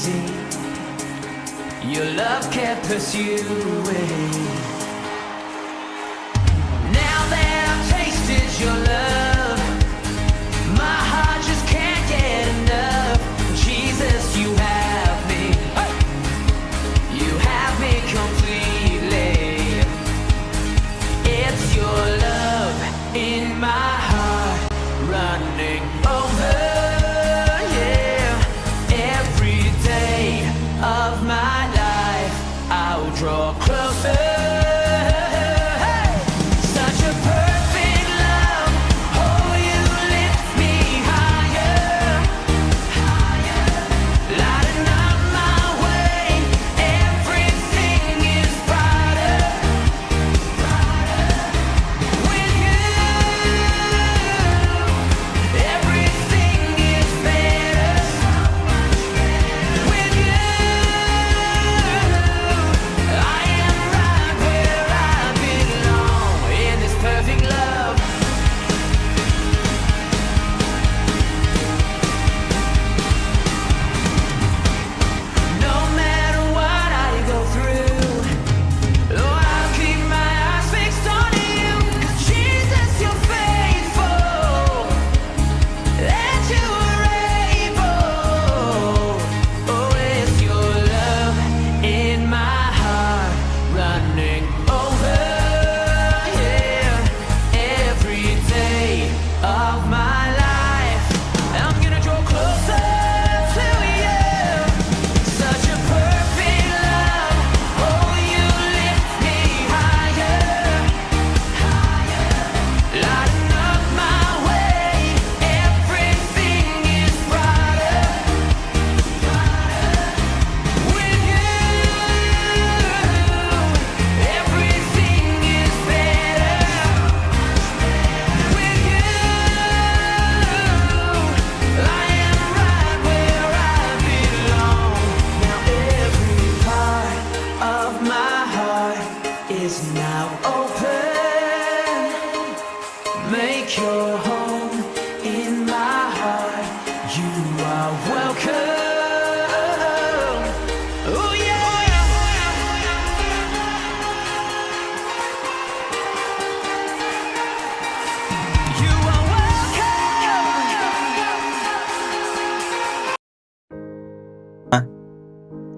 easy. Your love kept pursuing. Now that I've tasted your love, my heart just can't get enough. Jesus, you have me. You have me completely. It's your love in my heart running over, yeah. Every day of my life I'll draw closer. Such a perfect love. Oh, you lift me higher, higher. Lighting up my way. Everything is brighter, brighter. With you, everything is better, so much better. With you, I am right where I belong in this perfect love. No matter what I go through, oh, I'll keep my eyes fixed on you. 'Cause Jesus, you're faithful, and you are able. Oh, it's your love in my heart running over, yeah. Every day of my life I'm gonna draw closer to you. Such a perfect love. Oh, you lift me higher, higher. Lighting up my way. Everything is brighter, brighter. With you, everything is better. With you, I am right where I belong. Now every part of my heart is now open. Make your home in my heart. You are welcome. Oh yeah. You are welcome.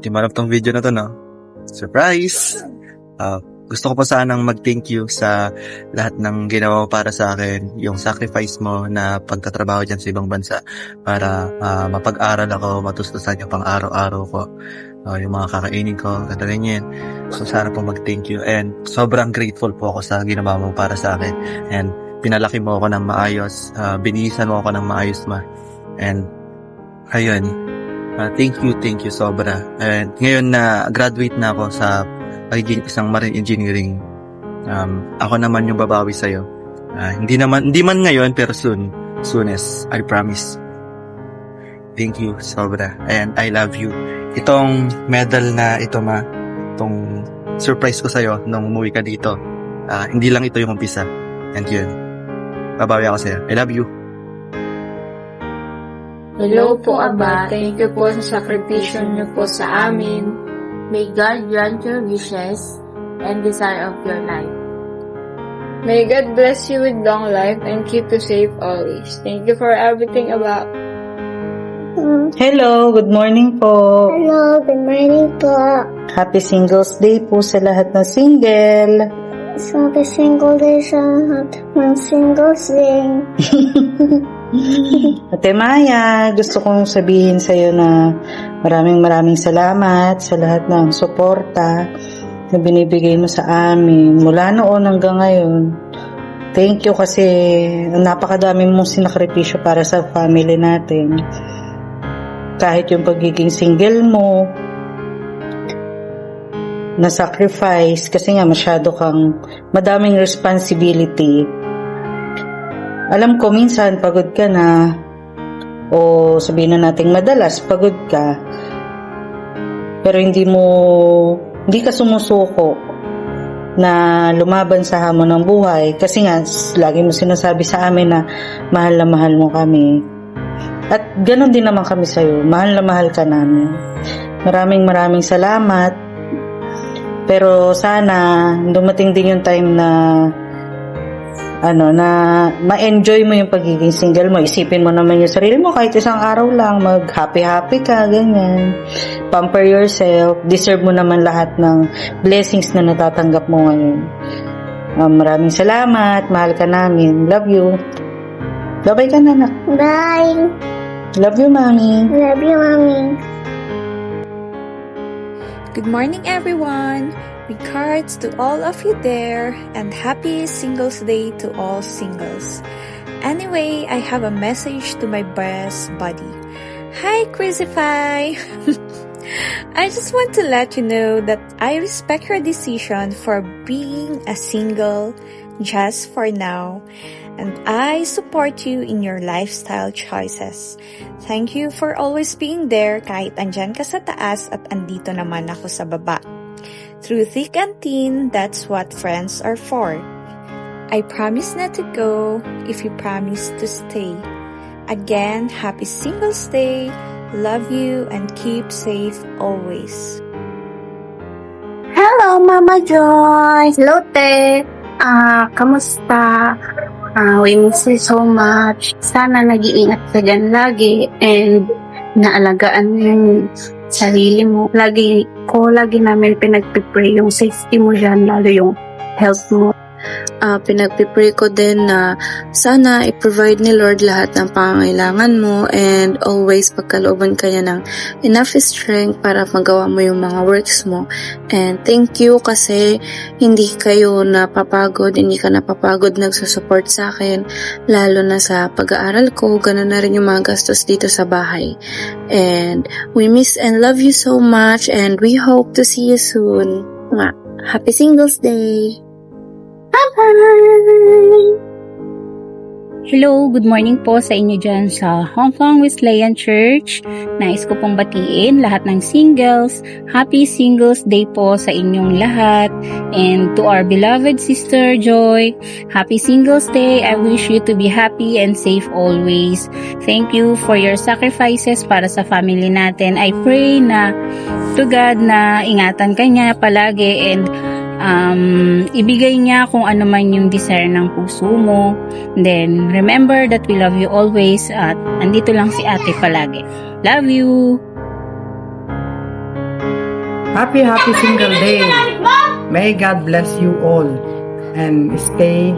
Di man tong video na to, no? Surprise! Gusto ko pa sanang mag-thank you sa lahat ng ginawa mo para sa akin. Yung sacrifice mo na pagtatrabaho dyan sa ibang bansa para mapag-aral ako, matustusan yung pang araw-araw ko. Yung mga kakainin ko, at ganyan. So sana po mag-thank you. And sobrang grateful po ako sa ginawa mo para sa akin. And pinalaki mo ako ng maayos. Binihisan mo ako ng maayos, ma. And ayun. Thank you sobra. And ngayon na graduate na ako sa pagiging isang marine engineering, ako naman yung babawi sa'yo. Hindi man ngayon, pero soonest, I promise. Thank you sobra. And I love you. Itong medal na ito, ma, itong surprise ko sa'yo nung umuwi ka dito, hindi lang ito yung umpisa. And yun, babawi ako sa'yo. I love you. Hello po, Aba. Thank you po sa sakripisyo niyo po sa amin. May God grant your wishes and desire of your life. May God bless you with long life and keep you safe always. Thank you for everything, Aba. Hello, good morning po. Hello, good morning po. Happy Singles Day po sa lahat ng single. Sabi single day sa lahat ng singles day. Ate Maya, gusto kong sabihin sa iyo na maraming salamat sa lahat ng suporta na binibigay mo sa amin mula noon hanggang ngayon. Thank you kasi napakadami mong sinakripisyo para sa family natin. Kahit yung pagiging single mo, na sacrifice kasi nga masyado kang madaming responsibility. Alam ko minsan pagod ka na, o sabihin na nating madalas pagod ka, pero hindi ka sumusuko na lumaban sa hamon ng buhay kasi nga lagi mo sinasabi sa amin na mahal mo kami. At ganun din naman kami sa'yo. Mahal na mahal ka namin. Maraming salamat. Pero sana dumating din yung time na na ma-enjoy mo yung pagiging single mo. Isipin mo naman yung sarili mo kahit isang araw lang, mag-happy ka, ganyan. Pamper yourself. Deserve mo naman lahat ng blessings na natatanggap mo ngayon. Maraming salamat. Mahal ka namin. Love you. Bye-bye ka na, anak. Bye. Love you, Mami. Love you, Mommy. Good morning, everyone. Regards to all of you there, and happy Singles Day to all singles. Anyway, I have a message to my best buddy. Hi, Crucify! I just want to let you know that I respect your decision for being a single just for now, and I support you in your lifestyle choices. Thank you for always being there kahit andyan ka sa taas at andito naman ako sa baba. Through thick and thin, that's what friends are for. I promise not to go if you promise to stay. Again, happy Singles Day. Love you and keep safe always. Hello, Mama Joy! Hello, Te! Kamusta? We miss you so much. Sana nag-iingat ka dyan lagi and naalagaan mo yung sarili mo. Lagi namin pinagpipray yung safety mo dyan, lalo yung health mo. Pinagpipray ko din na sana i-provide ni Lord lahat ng pangangailangan mo and always pagkalooban kanya ng enough strength para magawa mo yung mga works mo. And thank you kasi hindi kayo napapagod, hindi ka napapagod nagsusupport sa akin, lalo na sa pag-aaral ko, ganun na rin yung mga gastos dito sa bahay. And we miss and love you so much and we hope to see you soon. Happy Singles Day! Hello, good morning po sa inyo dyan sa Hong Kong Wesleyan Church. Nais ko pong batiin lahat ng singles. Happy Singles Day po sa inyong lahat. And to our beloved sister Joy, happy Singles Day. I wish you to be happy and safe always. Thank you for your sacrifices para sa family natin. I pray na to God na ingatan ka niya palagi and ibigay niya kung ano man yung desire ng puso mo. Then, remember that we love you always at andito lang si ate palagi. Love you! Happy Single Day! May God bless you all and stay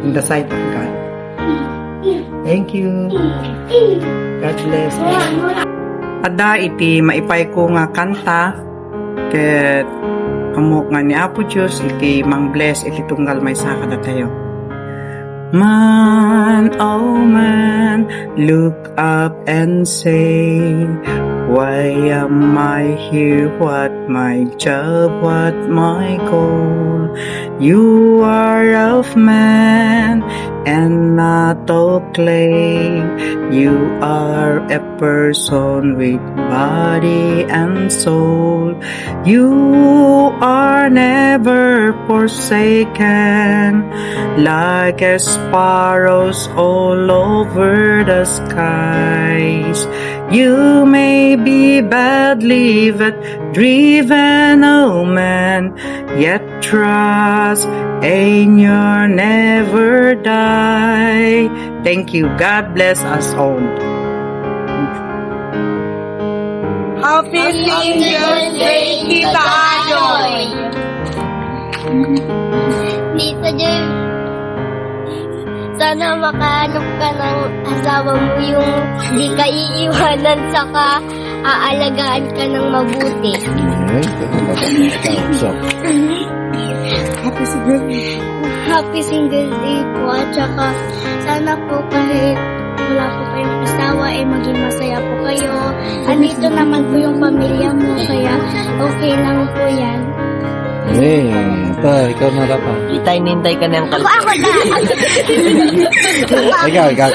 in the sight of God. Thank you. God bless you. Ada iti maipay ko nga kanta ket amok nga ni Apo Diyos iti mang bless iti tunggal may saka na tayo. Man, oh man, look up and say, why am I here? What my job? What my goal? You are of man and not of clay. You are a person with body and soul. You are never forsaken, like a sparrows all over the skies. You may be badly driven, oh man, yet trust in your never die. Thank you. God bless us all. Happy Singles Day, Tita Joy! Tita Joy, sana makahanap ka ng asawa mo yung di ka iiwanan saka aalagaan ka ng mabuti. Happy Singles Day po at saka sana po kahit wala po kayong asawa ay maging masaya po kayo. Andito naman po yung pamilya mo kaya okay lang po yan. Ikaw na lang pa. Nintay ka na yung Ako na! Ikaw.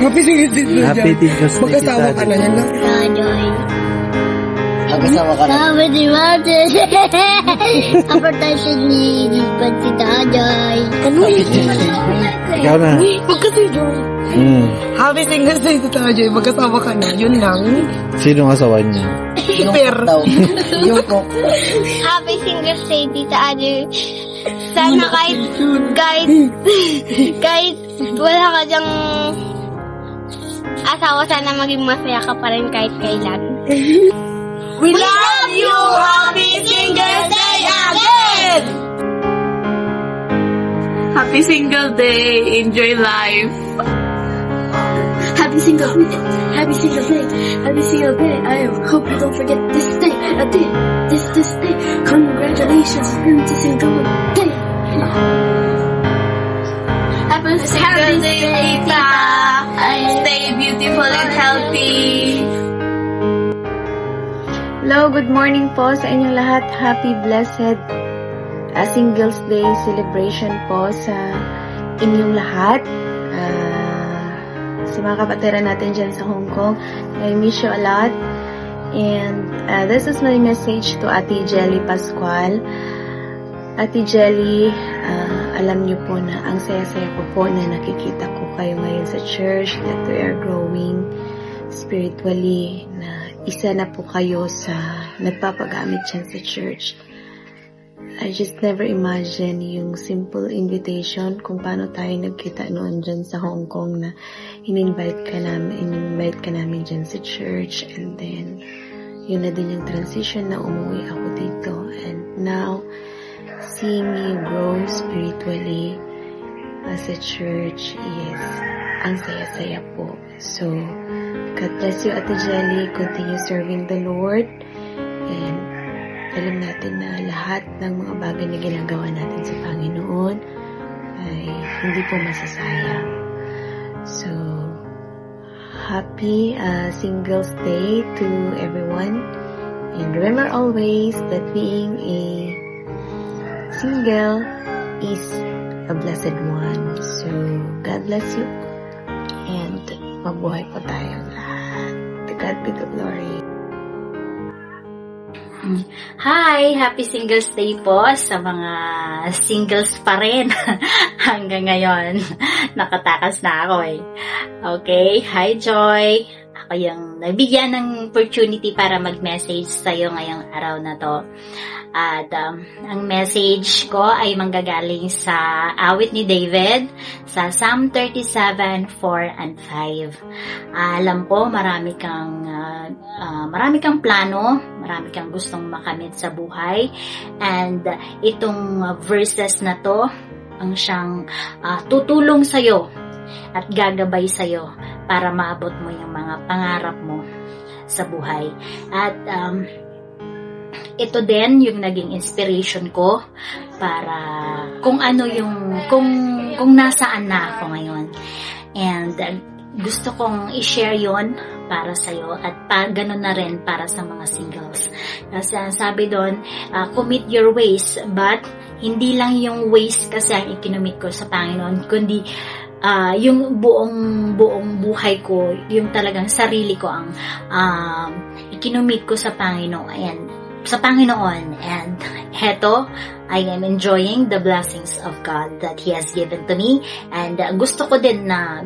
Happy Singles Day. Happy Singles Day. Mag-asawa ka na yan. Joy. Magkasama ka na. Sabi ni Mate. Kapartasyon ni Pansita Ajoy. Ikaw na. Happy Singles Day, Tita Joy. Magkasama ka na. Yun lang. Sino ang asawa niya? Happy Singles Day, Tita Ajoy. Sana kahit wala ka dyang asawa, sana maging masaya ka pa rin kahit kailan. We love you! Happy Singles Day again! Happy single day. Enjoy life. Happy single day. Happy single day. Happy single day. I hope you don't forget this day. A day. This day. Congratulations. Happy single day. Happy single day, Tita. Stay beautiful and healthy. Hello, good morning po sa inyong lahat. Happy blessed Singles Day celebration po sa inyong lahat. Sa mga kapatiran natin dyan sa Hong Kong, I miss you a lot. And this is my message to Ate Jelly Pascual. Ate Jelly, alam niyo po na ang saya-saya ko po na nakikita ko kayo ngayon sa church, that we are growing spiritually, na isa na po kayo sa nagpapagamit dyan sa church. I just never imagine yung simple invitation kung paano tayo nagkita noon dyan sa Hong Kong, na in-invite ka namin dyan sa church, and then yun na din yung transition na umuwi ako dito, and now seeing you grow spiritually as a church is ang saya-saya po. So God bless you, Ate Jelly. Continue serving the Lord, and alam natin na lahat ng mga bagay na ginagawa natin sa Panginoon ay hindi po masasayang. So, happy Singles Day to everyone. And remember always that being a single is a blessed one. So, God bless you. And mabuhay po tayong lahat. To God be the glory. Hi! Happy Singles Day po sa mga singles pa rin. Hanggang ngayon, nakatakas na ako eh. Okay, hi Joy! Ako yung nabigyan ng opportunity para mag-message sa'yo ngayong araw na to. At ang message ko ay manggagaling sa awit ni David sa Psalm 37, 4 and 5. Alam ko marami kang plano, marami kang gustong makamit sa buhay, and itong verses na to ang siyang tutulong sa'yo at gagabay sa'yo para maabot mo yung mga pangarap mo sa buhay. At ito din yung naging inspiration ko para kung ano yung kung nasaan na ako ngayon. And gusto kong i-share yon para sa'yo at ganun na rin para sa mga singles. Kasi sabi doon, commit your ways, but hindi lang yung ways kasi ang ikinumit ko sa Panginoon, kundi yung buong buhay ko, yung talagang sarili ko ang ikinumit ko sa Panginoon. And heto, I am enjoying the blessings of God that He has given to me, and gusto ko din na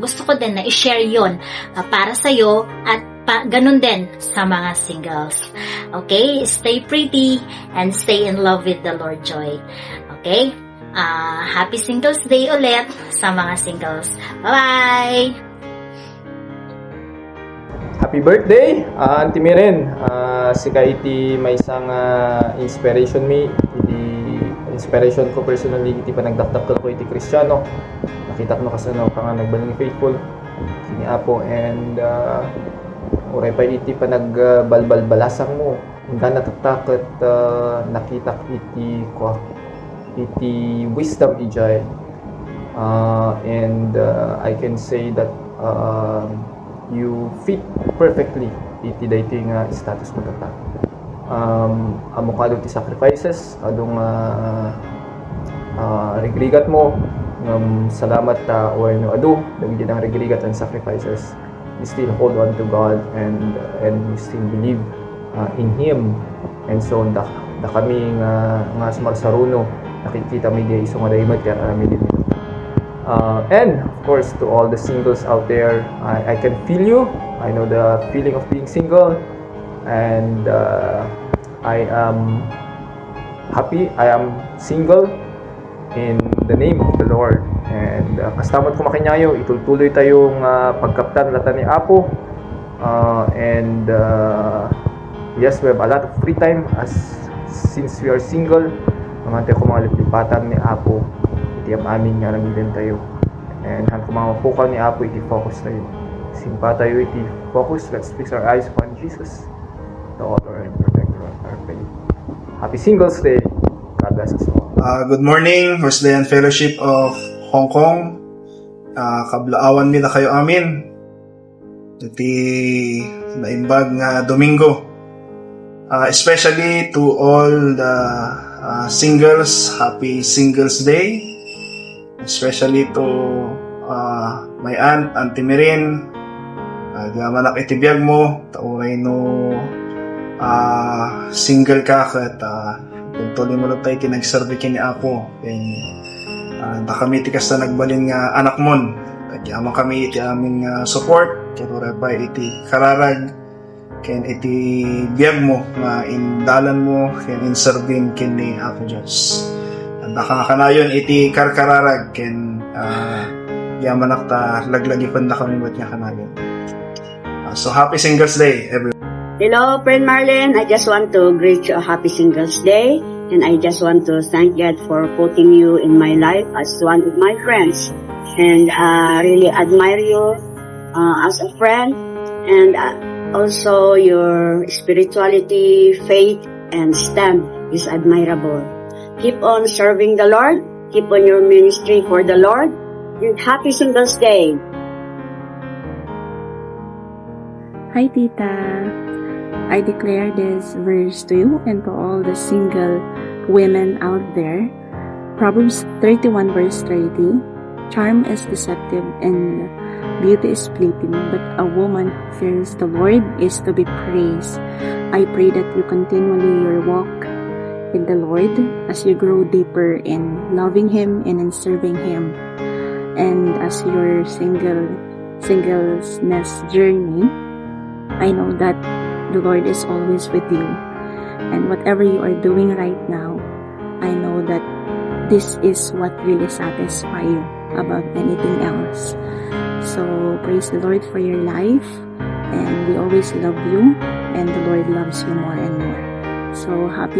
i-share yon para sa'yo at ganun din sa mga singles. Okay, stay pretty and stay in love with the Lord Joy. Okay, happy Singles Day ulit sa mga singles. Bye-bye! Happy birthday, Auntie Miren. Si iti may isang inspiration me. Iti inspiration ko personally, iti panagdakdak ko iti Kristiyano. Nakita ko kasi nga nagbaling faithful. Sini Apo, and uray pa iti panagbalbalasang mo. Hingga natatak at nakita iti wisdom ijay. And I can say that you fit perfectly iti dating status mo tata. Amo kado ti sacrifices, adong regrigat mo. Salamat when adu dagiti ang regrigat and sacrifices. You still hold on to God, and you still believe in Him. And so, da kami nga sumarsaruno, nakikita mi di iso nga daymat kaya kami din. And of course, to all the singles out there, I can feel you. I know the feeling of being single, and I am happy. I am single in the name of the Lord. And kastamot ko makinyayo, itultuloy tayong pagkaptan lata ni Apo. And yes, we have a lot of free time since we are single. Mga tayo ko mga lipatan ni Apo. Iti am amin nga nangilin tayo. And han kumama pukaw ni Apo, iti focus tayo. Simpa tayo, iti focus. Let's fix our eyes upon Jesus, the author and perfecter of our faith. Happy Singles Day. God bless us all. Good morning, Wesleyan Fellowship of Hong Kong. Kablaawan mi na kayo amin. Iti naimbag nga Domingo. Especially to all the singles, happy Singles Day. Especially to my aunt, Auntie Mirin. Manak itibiyag mo, taunay no single ka kat tuloy mo lang tayo kinagserve kini ako. Nakamiti kas na nagbalin nga anak mon. Kaya kami iti aming support. Kaya pa iti kararag. Kaya iti biyag mo nga indalan mo. Kaya inservin kini ako Diyos. Nakakanayon iti karkararag. Kaya yaman nakta laglagi pa na kami ba't nga kanayon. So happy Singles Day everyone. Hello, friend Marlene. I just want to greet you a happy Singles Day. And I just want to thank God for putting you in my life as one of my friends. And really admire you as a friend. And also your spirituality, faith, and stand is admirable. Keep on serving the Lord. Keep on your ministry for the Lord. And happy Singles Day. Hi, Tita. I declare this verse to you and to all the single women out there. Proverbs 31 verse 30. Charm is deceptive and beauty is fleeting, but a woman who fears the Lord is to be praised. I pray that you continually your walk with the Lord as you grow deeper in loving Him and in serving Him. And as your singleness journey, I know that the Lord is always with you. And whatever you are doing right now, I know that this is what really satisfies you about anything else. So praise the Lord for your life. And we always love you. And the Lord loves you more and more. So happy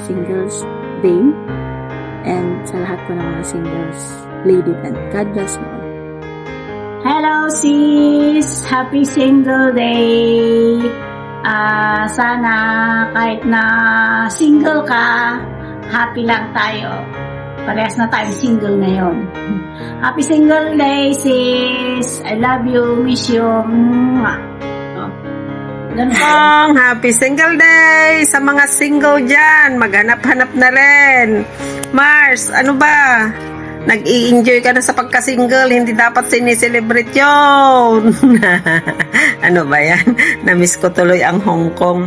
Singles Day. And sa lahat po ng mga singles, lady and God bless you all. Hello sis! Happy Single Day! Sana kahit na single ka, happy lang tayo. Parehas na tayo single ngayon. Happy Single Day sis! I love you, miss you. Happy Single Day sa mga single dyan. Maghanap-hanap na rin. Mars, ano ba? Nag-i-enjoy ka na sa pagka-single, hindi dapat sinicelebrate yun. Ano ba yan? Namiss ko tuloy ang Hong Kong.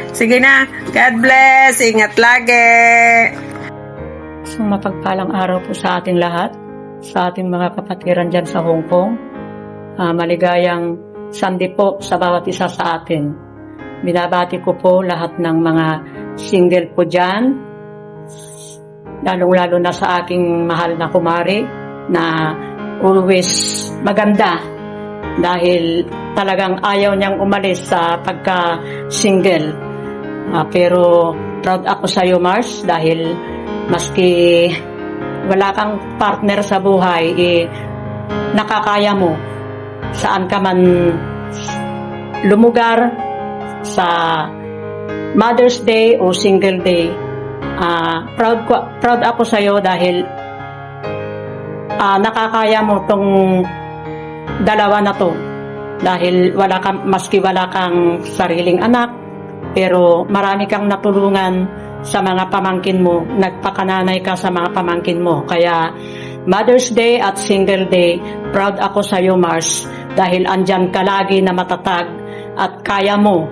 Sige na, God bless, ingat lagi. So, mapagpalang araw po sa ating lahat, sa ating mga kapatiran dyan sa Hong Kong. Maligayang Sunday po sa bawat isa sa atin. Binabati ko po lahat ng mga single po dyan, lalong-lalo na sa aking mahal na kumari na always maganda dahil talagang ayaw niyang umalis sa pagka-single. Pero proud ako sa iyo, Mars, dahil maski wala kang partner sa buhay, nakakaya mo saan ka man lumugar sa Mother's Day o Single Day. Proud ako sa iyo dahil nakakaya mo tong dalawa na to dahil maski wala kang sariling anak, pero marami kang natulungan sa mga pamangkin mo, nagpakananay ka sa mga pamangkin mo. Kaya Mother's Day at Single Day, proud ako sa iyo, Mars, dahil andyan ka lagi na matatag at kaya mo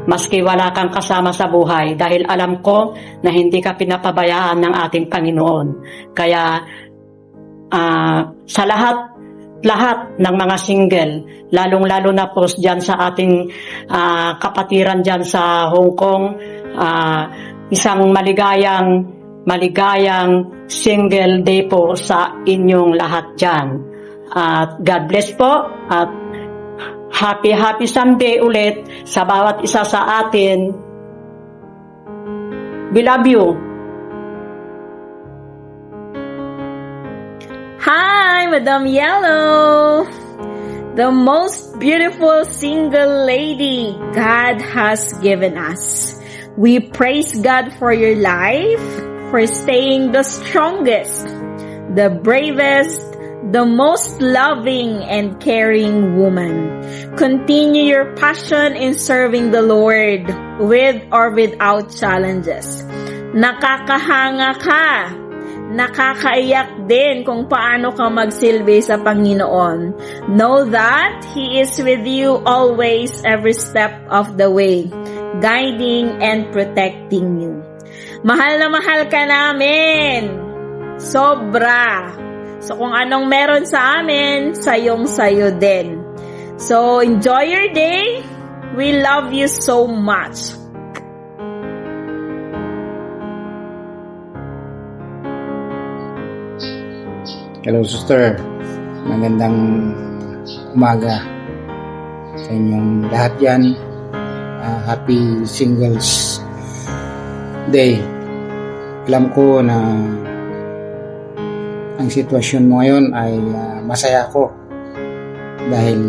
maski wala kang kasama sa buhay, dahil alam ko na hindi ka pinapabayaan ng ating Panginoon. Kaya sa lahat ng mga single, lalong-lalo na po dyan sa ating kapatiran dyan sa Hong Kong, isang maligayang single day po sa inyong lahat dyan. At God bless po, at happy Sunday ulit sa bawat isa sa atin. We love you. Hi, Madam Yellow! The most beautiful single lady God has given us. We praise God for your life, for staying the strongest, the bravest, the most loving and caring woman. Continue your passion in serving the Lord with or without challenges. Nakakahanga ka. Nakakaiyak din kung paano ka magsilbi sa Panginoon. Know that He is with you always, every step of the way, guiding and protecting you. Mahal na mahal ka namin. Sobra. So kung anong meron sa amin, sayong-sayo din. So enjoy your day. We love you so much. Hello sister, magandang umaga sa inyong lahat yan. Happy Singles Day. Alam ko na ang sitwasyon mo ngayon ay masaya ako dahil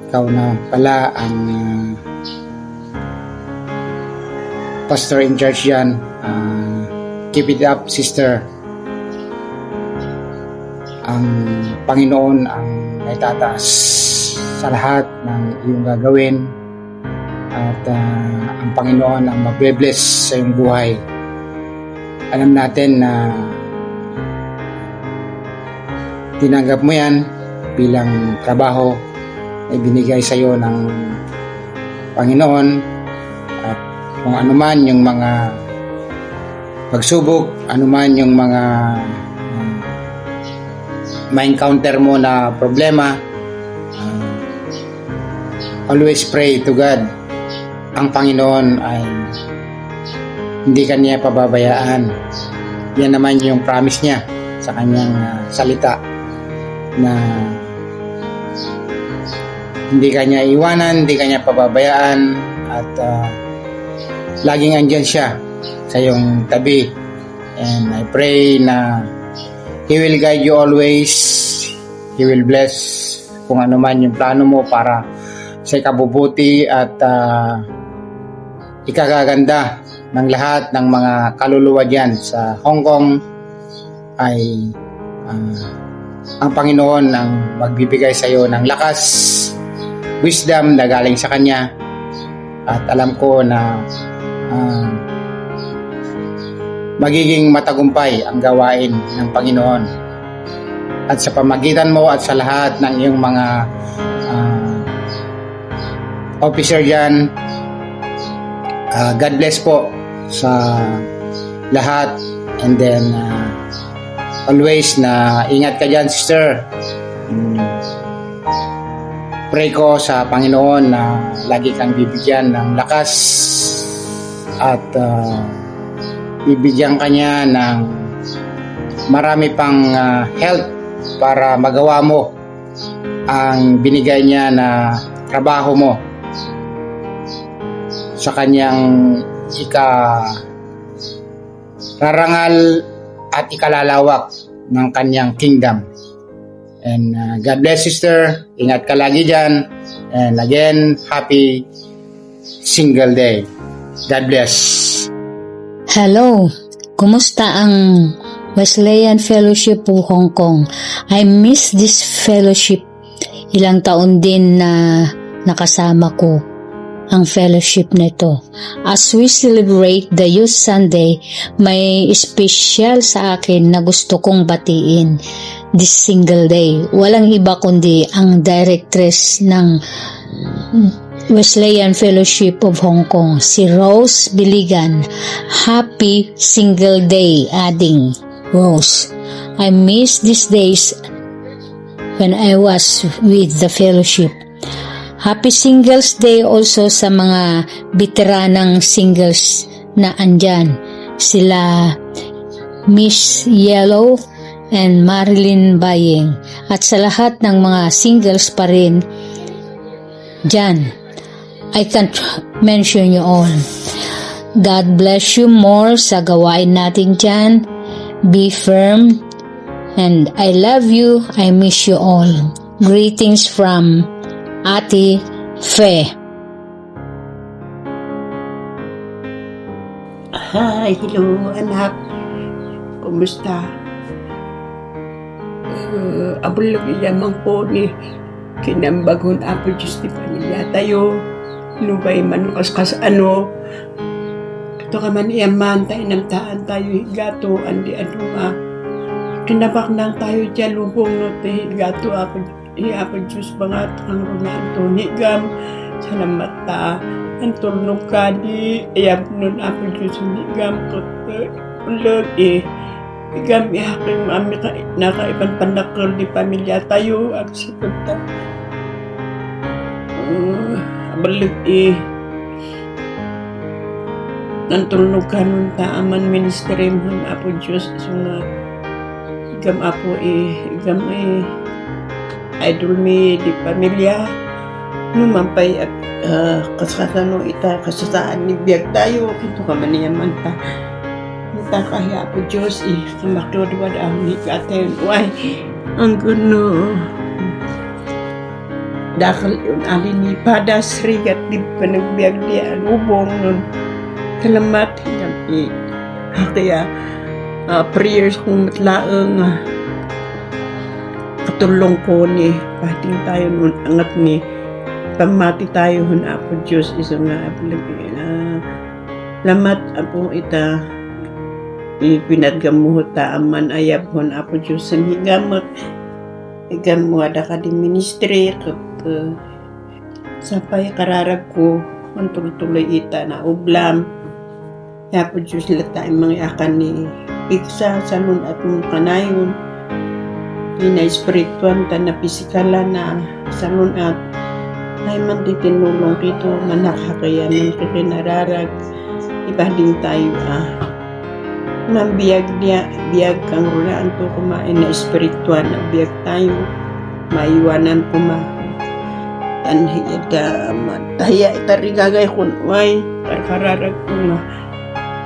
ikaw na pala ang pastor in church yan. Keep it up sister. Ang Panginoon ang naitataas sa lahat ng iyong gagawin at ang Panginoon ang magbe-bless sa iyong buhay. Alam natin na tinanggap mo yan bilang trabaho na ibinigay sa iyo ng Panginoon, at kung anuman yung mga pagsubok, anuman yung mga ma-encounter mo na problema, always pray to God. Ang Panginoon ay hindi kanya pababayaan. Yan naman yung promise niya sa kanyang salita, na hindi kanya iwanan, hindi kanya pababayaan, at laging andyan siya sa iyong tabi. And I pray na He will guide you always. He will bless kung ano man yung plano mo para sa ikabubuti at ikagaganda ng lahat ng mga kaluluwa dyan sa Hong Kong. Ay ang Panginoon ang magbibigay sa iyo ng lakas, wisdom na galing sa Kanya, at alam ko na magiging matagumpay ang gawain ng Panginoon. At sa pamagitan mo at sa lahat ng iyong mga officer dyan, God bless po sa lahat. And then always na ingat ka dyan sister. Pray ko sa Panginoon na lagi kang bibigyan ng lakas at bibigyan ka niya ng marami pang health para magawa mo ang binigay niya na trabaho mo sa kanyang rarangal at ikalalawak ng kanyang kingdom. And God bless sister. Ingat ka lagi dyan. And again, happy Single Day. God bless. Hello, kumusta ang Wesleyan Fellowship po Hong Kong? I miss this fellowship. Ilang taon din na nakasama ko ang fellowship nito. As we celebrate the Youth Sunday, may special sa akin na gusto kong batiin this single day. Walang iba kundi ang directress ng Wesleyan Fellowship of Hong Kong, si Rose Biligan. Happy Single Day, adding, Rose, I miss these days when I was with the fellowship. Happy Singles Day also sa mga veteranang singles na andyan. Sila Miss Yellow and Marilyn Bayeng. At sa lahat ng mga singles pa rin dyan, I can't mention you all. God bless you more sa gawain natin dyan. Be firm. And I love you. I miss you all. Greetings from Ate Fe. Hi, hello anak. Kumusta? Abulog iyamang po ni kinambagon apo Diyos di pamilya tayo. Lubay man kas ano. Ito ka man iyaman tayo namtaan tayo higato andi adunga. Kinabak nang tayo dyan lubong no te higato apo Diyos bangat ang runato higam salamat ta ang tulnog ka di ayab nun apo Diyos higam ko ulag higam ihaking mami ka nakaiban panakal di pamilya tayo ang sikot ta balik ang tulnog ka nun ta aman ministry mo apo Diyos sunga higam apo higam idol mi di pamilya numampay at kasasano ita kasasaan ni biyag tayo kito ka man niyaman ta kahiya po Diyos kamakluduwad ang hikaten why ang guno dakal yun alin ni padas rigat di panagbiag di alubong nun salamat hingam kaya prayers kung matlaang katulong ko ni pating tayo nun angat ni pamati tayo hun apo Diyos isa nga lamat apo ita pinadgamuhot ta aman ayab hun apo Diyos sa higamot igam mo ada ka di ministry sapay kararag ko ang tuloy ita na ublam apo Diyos lata mga akan ni iksa salun at mong kanayon ina espirituan ta na pisikala na salun at ay man di tinulong kito manakakayanan ka kinararag ibading tayo nang biyag kang rulaan to kumain na espirituan na biyag tayo maiwanan kuma tanhiyada mataya itarigagay kun way kararag ko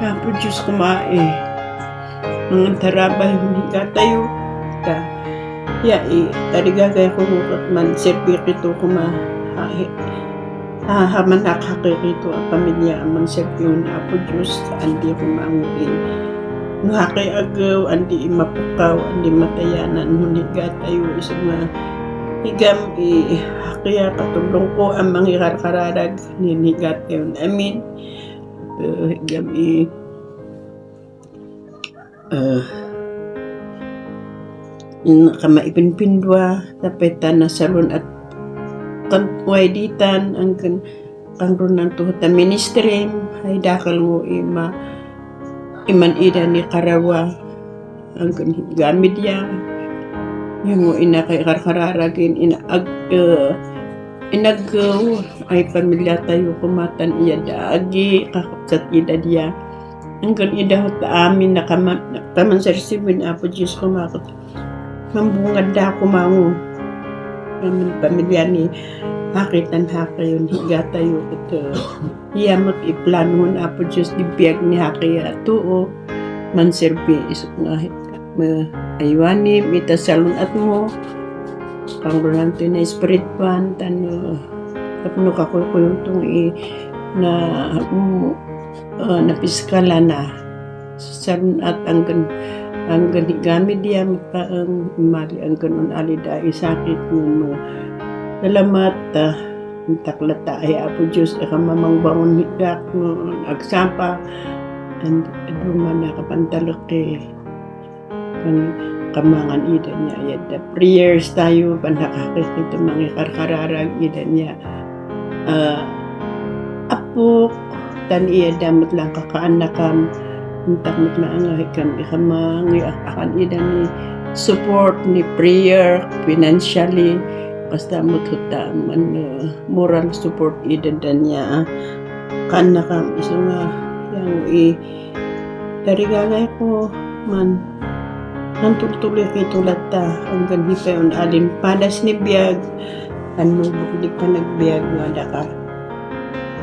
nga po Diyos kumain mga tarabay humiga tayo tarigagay ko nukot man serbi kito kuma haman nakakakito ang pamilya amang serbiyon apo Diyos andi kumanguin nuhakay agaw andi mapukaw andi matayanan huniga tayo isang higam hakaya katulong ko ang mga kararag ninigat yun amin higam kamaipinpindwa tapetan na salon at kantuay ditan ang kangrunan to ta ministry ay dakal mo iman ida ni karawa ang gamit ya yung mo ina kay kararagin inagaw ay pamilya tayo kumatan iya daagi kakapsat ida dia hanggang idahot ta amin na kaman sersibin apo Diyos kumakot mambungad da kumango ng pamilya ni hakitan hakayon higa tayo ito iya mag-iplanon apo Diyos di biyag ni hakaya tuo manserbi isok nga aywani mita salon at mo kangrunan to na espirituan tano kapno kakuyong tong napiskala na salon at ang gamit diya ang mali ang ganun alida isakit mo salamat taklata ay apo Diyos mamang bangon higak mo agsapa and duman nakapantalok kamangan ida niya yada prayers tayo panakakit ito mga karkararag ida niya Apo, tan iya damot lang kakaanakam, untak na ang kami kamang akan ida ni support ni prayer financially, basta mututa man moral support ida dan niya kanakam isa nga yang darigagay ko man nantutuloy kay tulad ta hanggang hipayon alin padas ni biyag ano di pa nagbiag wala ka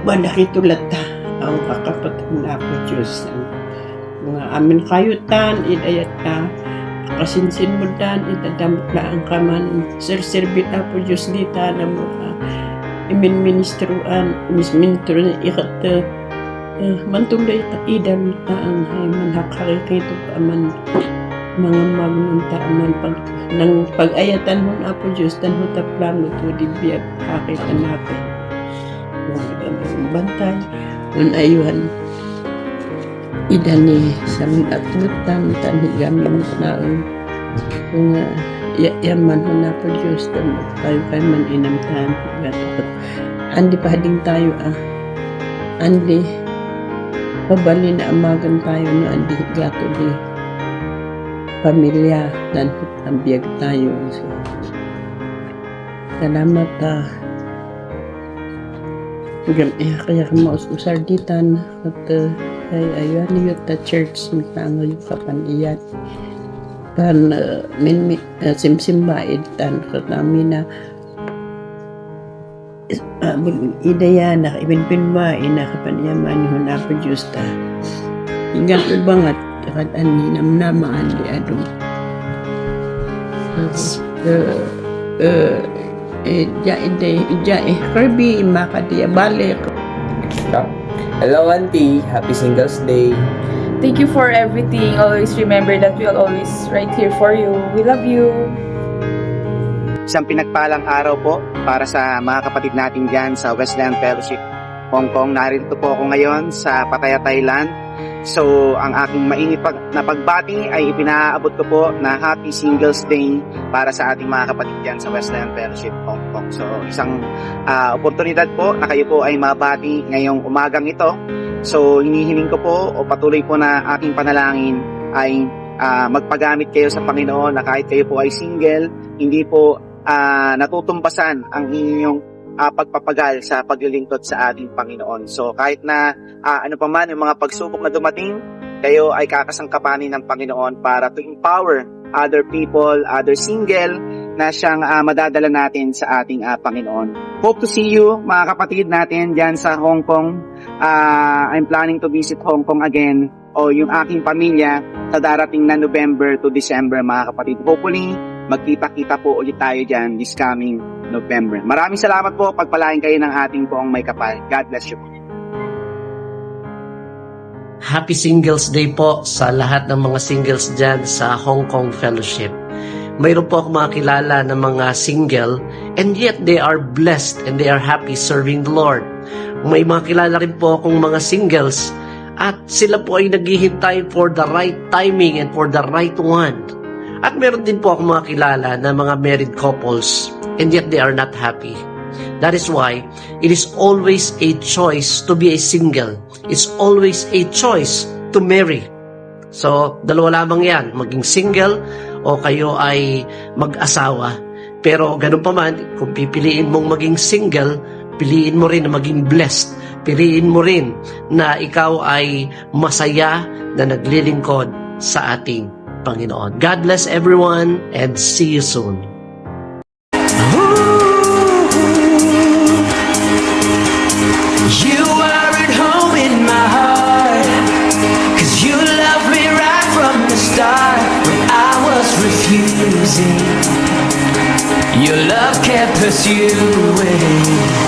wala kay tulad ta ang kakapatid na ako Diyos mga amin kayutan idayat ta kasinsin mo dan itadamot na ang kaman serserbit na po Diyos dita na mo iminministruan ministro ikat mantulay ta idam ta ang hay manhakakikito aman mga magnunta aman nang pag-ayatan mo na po Diyos tan mo ta plano to di biyag hakitan natin yung bantay un ayuhan idani sa at mutam tan higamin na kung yaman ho na po Diyos tan tayo kay man inamtan gatot andi pa ding tayo andi pabali na amagan tayo no andi gato di pamilya dan ang biyag tayo so, salamat kaya mausar ditan at ay ayun niyo ta church mitang yung kapaniyat pan simsimbaid tan katami na idaya na ibinpinma ina kapaniyaman yun na po Diyos ta hinggang ibangat kad ani namnamaan di adong Kirby makadiya balik. Hello Auntie, happy Singles Day. Thank you for everything. Always remember that we'll always right here for you. We love you. Isang pinagpalang araw po para sa mga kapatid natin dyan sa Wesleyan Fellowship Hong Kong. Narito po ako ngayon sa Pattaya, Thailand. So, ang aking mainit na pagbati ay ipinaabot ko po na Happy Singles Day para sa ating mga kapatid dyan sa Wesleyan Fellowship Hong Kong. So, isang oportunidad po na kayo po ay mabati ngayong umagang ito. So, hinihiling ko po o patuloy po na aking panalangin ay magpagamit kayo sa Panginoon na kahit kayo po ay single, hindi po natutumpasan ang inyong pagpapagal sa paglilingkod sa ating Panginoon. So kahit na ano pa man yung mga pagsubok na dumating, kayo ay kakasangkapanin ng Panginoon para to empower other people, other single na siyang madadala natin sa ating Panginoon. Hope to see you mga kapatid natin dyan sa Hong Kong. I'm planning to visit Hong Kong again o yung aking pamilya sa darating na November to December mga kapatid. Hopefully, magkita-kita po ulit tayo dyan this coming November. Maraming salamat po. Pagpalain kayo ng ating poong may kapal. God bless you po. Happy Singles Day po sa lahat ng mga singles dyan sa Hong Kong Fellowship. Mayroon po akong makilala ng mga single and yet they are blessed and they are happy serving the Lord. May makilala rin po akong mga singles at sila po ay naghihintay for the right timing and for the right one. At meron din po akong makilala na mga married couples and yet they are not happy. That is why it is always a choice to be a single. It's always a choice to marry. So, dalawa lamang yan. Maging single o kayo ay mag-asawa. Pero ganun pa man, kung pipiliin mong maging single, piliin mo rin na maging blessed. Piliin mo rin na ikaw ay masaya na naglilingkod sa ating Panginoon. God bless everyone and see you soon. You are at home in my heart, 'cause you loved me right from the start. When I was refusing, your love kept pursuing.